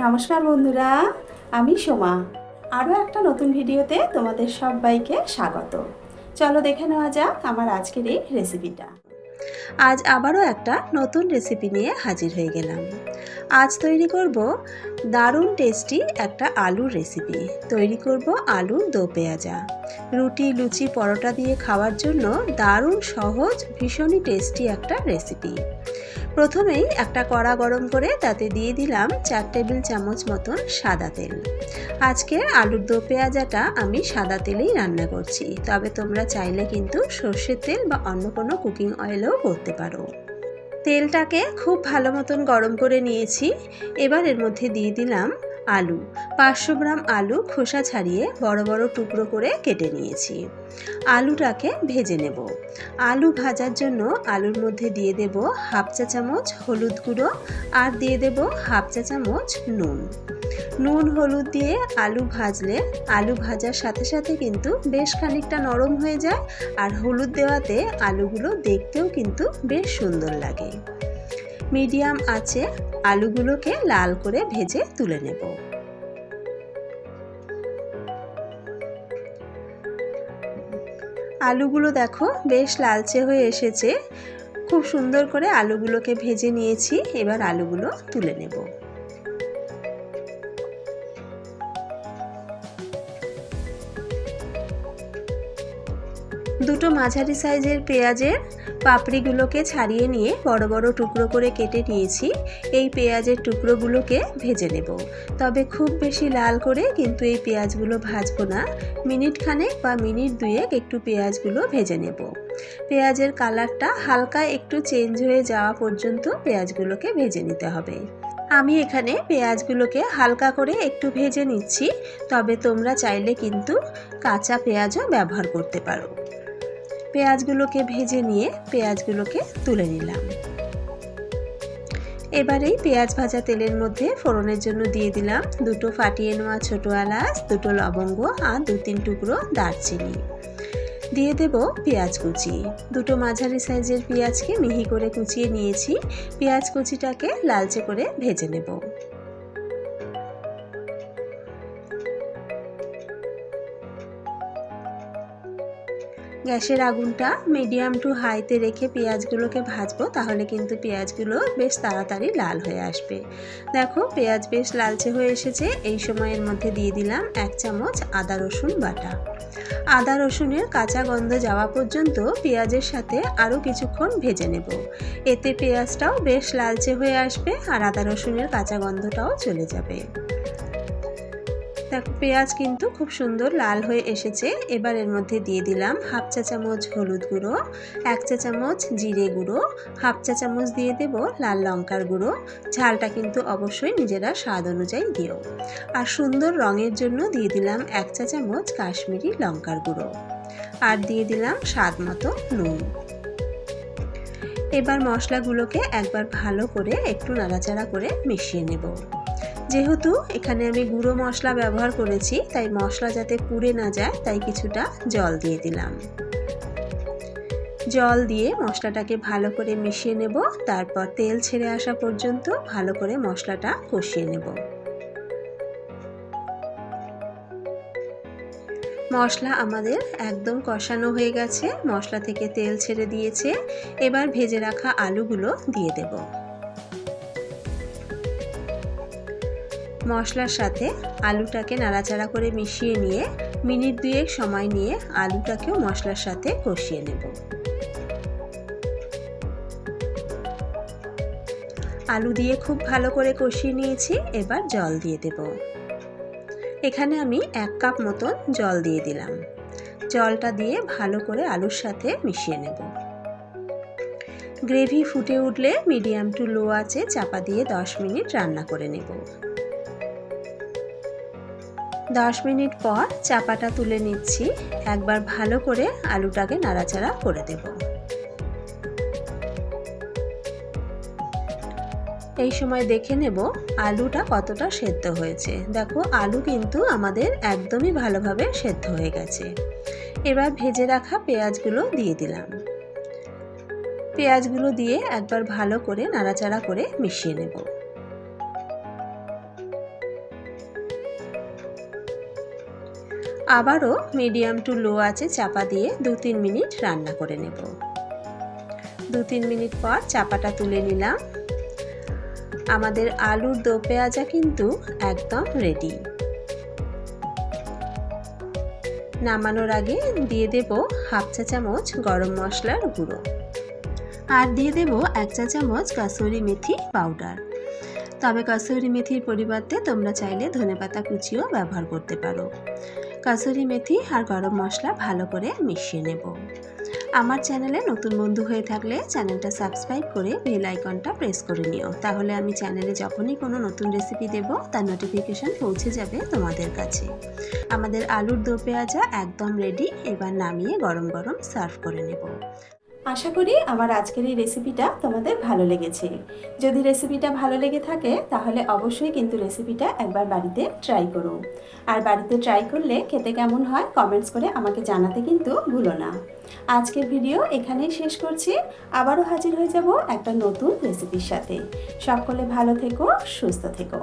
নমস্কার বন্ধুরা, আমি সোমা। আরও একটা নতুন ভিডিওতে তোমাদের সবাইকে স্বাগত। চলো দেখে নেওয়া যাক আমার আজকের এই রেসিপিটা। আজ আবারও একটা নতুন রেসিপি নিয়ে হাজির হয়ে গেলাম। আজ তৈরি করব দারুণ টেস্টি একটা আলুর রেসিপি। তৈরি করব আলুর দো পেঁয়াজা। রুটি, লুচি, পরোটা দিয়ে খাওয়ার জন্য দারুণ সহজ, ভীষণই টেস্টি একটা রেসিপি। প্রথমেই একটা কড়া গরম করে তাতে দিয়ে দিলাম 4 টেবিল চামচ মতন সাদা তেল। আজকে আলুর দো পেঁয়াজাটা আমি সাদা তেলেই রান্না করছি, তবে তোমরা চাইলে কিন্তু সর্ষের তেল বা অন্য কোনো কুকিং অয়েলও করতে পারো। তেলটাকে খুব ভালো মতন গরম করে নিয়েছি। এবার এর মধ্যে দিয়ে দিলাম আলু। 500 গ্রাম আলু খোসা ছাড়িয়ে বড় বড় টুকরো করে কেটে নিয়েছি। আলুটাকে ভেজে নেব। আলু ভাজার জন্য আলুর মধ্যে দিয়ে দেব হাফ চা চামচ হলুদ গুঁড়ো আর দিয়ে দেব হাফ চা চামচ নুন। নুন হলুদ দিয়ে আলু ভাজলে আলু ভাজার সাথে সাথে কিন্তু বেশ খানিকটা নরম হয়ে যায়, আর হলুদ দেওয়াতে আলুগুলো দেখতেও কিন্তু বেশ সুন্দর লাগে। মিডিয়াম আঁচে আলুগুলোকে লাল করে ভেজে তুলে নেব। আলুগুলো দেখো বেশ লালচে হয়ে এসেছে। খুব সুন্দর করে আলুগুলোকে ভেজে নিয়েছি। এবার আলুগুলো তুলে নেব। দুটো মাঝারি সাইজের পেঁয়াজের পাপড়িগুলোকে ছাড়িয়ে নিয়ে বড় বড় টুকরো করে কেটে নিয়েছি। এই পেঁয়াজের টুকরোগুলোকে ভেজে নেব, তবে খুব বেশি লাল করে কিন্তু এই পেঁয়াজগুলো ভাজবো না। মিনিট খানেক বা মিনিট দুয়েক একটু পেঁয়াজগুলো ভেজে নেব। পেঁয়াজের কালারটা হালকা একটু চেঞ্জ হয়ে যাওয়া পর্যন্ত পেঁয়াজগুলোকে ভেজে নিতে হবে। আমি এখানে পেঁয়াজগুলোকে হালকা করে একটু ভেজে নিচ্ছি, তবে তোমরা চাইলে কিন্তু কাঁচা পেঁয়াজও ব্যবহার করতে পারো। পেঁয়াজগুলোকে ভেজে নিয়ে পেঁয়াজগুলোকে তুলে নিলাম। এবারে পেঁয়াজ ভাজা তেলের মধ্যে ফোড়নের জন্য দিয়ে দিলাম দুটো ফাটিয়ে নেওয়া ছোট এলাচ, দুটো লবঙ্গ আর 2-3 টুকরো দারচিনি। দিয়ে দেব পেঁয়াজ কুচি। দুটো মাঝারি সাইজের পেঁয়াজকে মিহি করে কুচিয়ে নিয়েছি। পেঁয়াজ কুচিটাকে লালচে করে ভেজে নেব। গ্যাসের আগুনটা মিডিয়াম টু হাইতে রেখে পেঁয়াজগুলোকে ভাজবো, তাহলে কিন্তু পেঁয়াজগুলো বেশ তাড়াতাড়ি লাল হয়ে আসবে। দেখো পেঁয়াজ বেশ লালচে হয়ে এসেছে। এই সময়ের মধ্যে দিয়ে দিলাম 1 চামচ আদা রসুন বাটা। আদা রসুনের কাঁচা গন্ধ যাওয়া পর্যন্ত পেঁয়াজের সাথে আরও কিছুক্ষণ ভেজে নেব। এতে পেঁয়াজটাও বেশ লালচে হয়ে আসবে আর আদা রসুনের কাঁচা গন্ধটাও চলে যাবে। দেখো পেঁয়াজ কিন্তু খুব সুন্দর লাল হয়ে এসেছে। এবার এর মধ্যে দিয়ে দিলাম হাফ চা চামচ হলুদ গুঁড়ো, 1 চা চামচ জিরে গুঁড়ো, হাফ চা চামচ দিয়ে দেব লাল লঙ্কার গুঁড়ো। ঝালটা কিন্তু অবশ্যই নিজেরা স্বাদ অনুযায়ী দিও। আর সুন্দর রঙের জন্য দিয়ে দিলাম 1 চা চামচ কাশ্মীরি লঙ্কার গুঁড়ো আর দিয়ে দিলাম স্বাদ মতো নুন। এবার মশলাগুলোকে একবার ভালো করে একটু নাড়াচাড়া করে মিশিয়ে নেব। যেহেতু এখানে আমি গুঁড়ো মশলা ব্যবহার করেছি, তাই মশলা যাতে পুড়ে না যায় তাই কিছুটা জল দিয়ে দিলাম। জল দিয়ে মশলাটাকে ভালো করে মিশিয়ে নেব। তারপর তেল ছেড়ে আসা পর্যন্ত ভালো করে মশলাটা কষিয়ে নেব। মশলা আমাদের একদম কষানো হয়ে গেছে, মশলা থেকে তেল ছেড়ে দিয়েছে। এবার ভেজে রাখা আলুগুলো দিয়ে দেব। মশলার সাথে আলুটাকে নাড়াচাড়া করে মিশিয়ে নিয়ে মিনিট দুয়েক সময় নিয়ে আলুটাকেও মশলার সাথে কষিয়ে নেব। আলু দিয়ে খুব ভালো করে কষিয়ে নিয়েছি। এবার জল দিয়ে দেব। এখানে আমি 1 কাপ মতন জল দিয়ে দিলাম। জলটা দিয়ে ভালো করে আলুর সাথে মিশিয়ে নেব। গ্রেভি ফুটে উঠলে মিডিয়াম টু লো আঁচে চাপা দিয়ে 10 মিনিট রান্না করে নেব। 10 মিনিট পর চাপাটা তুলে নিচ্ছি। একবার ভালো করে আলুটাকে নাড়াচাড়া করে দেব। এই সময় দেখে নেব আলুটা কতটা সেদ্ধ হয়েছে। দেখো আলু কিন্তু আমাদের একদমই ভালোভাবে সেদ্ধ হয়ে গেছে। এবার ভেজে রাখা পেঁয়াজগুলো দিয়ে দিলাম। পেঁয়াজগুলো দিয়ে একবার ভালো করে নাড়াচাড়া করে মিশিয়ে নেব। আবারও মিডিয়াম টু লো আঁচে চাপা দিয়ে 2-3 মিনিট রান্না করে নেব। 2-3 মিনিট পর চাপাটা তুলে নিলাম। আমাদের আলুর দো পেঁয়াজা কিন্তু একদম রেডি। নামানোর আগে দিয়ে দেব হাফ চা চামচ গরম মশলার গুঁড়ো আর দিয়ে দেব 1 চা চামচ কাসুরি মেথি পাউডার। তবে কাসুরি মেথির পরিবর্তে তোমরা চাইলে ধনেপাতা কুচিও ব্যবহার করতে পারো। কাসুরি মেথি আর গরম মশলা ভালো করে মিশিয়ে নেব। আমার চ্যানেলে নতুন বন্ধু হয়ে থাকলে চ্যানেলটা সাবস্ক্রাইব করে বেল আইকনটা প্রেস করে নিও, তাহলে আমি চ্যানেলে যখনই কোনো নতুন রেসিপি দেব তার নোটিফিকেশন পৌঁছে যাবে তোমাদের কাছে। আমাদের আলুর দো পেঁয়াজা একদম রেডি। এবার নামিয়ে গরম গরম সার্ভ করে নেব। আশা করি আমার আজকের এই রেসিপিটা তোমাদের ভালো লেগেছে। যদি রেসিপিটা ভালো লেগে থাকে তাহলে অবশ্যই কিন্তু রেসিপিটা একবার বাড়িতে ট্রাই করো। আর বাড়িতে ট্রাই করলে খেতে কেমন হয় কমেন্টস করে আমাকে জানাতে কিন্তু ভুলো না। আজকের ভিডিও এখানেই শেষ করছি। আবারও হাজির হয়ে যাব একটা নতুন রেসিপির সাথে। সকলে ভালো থেকো, সুস্থ থেকো।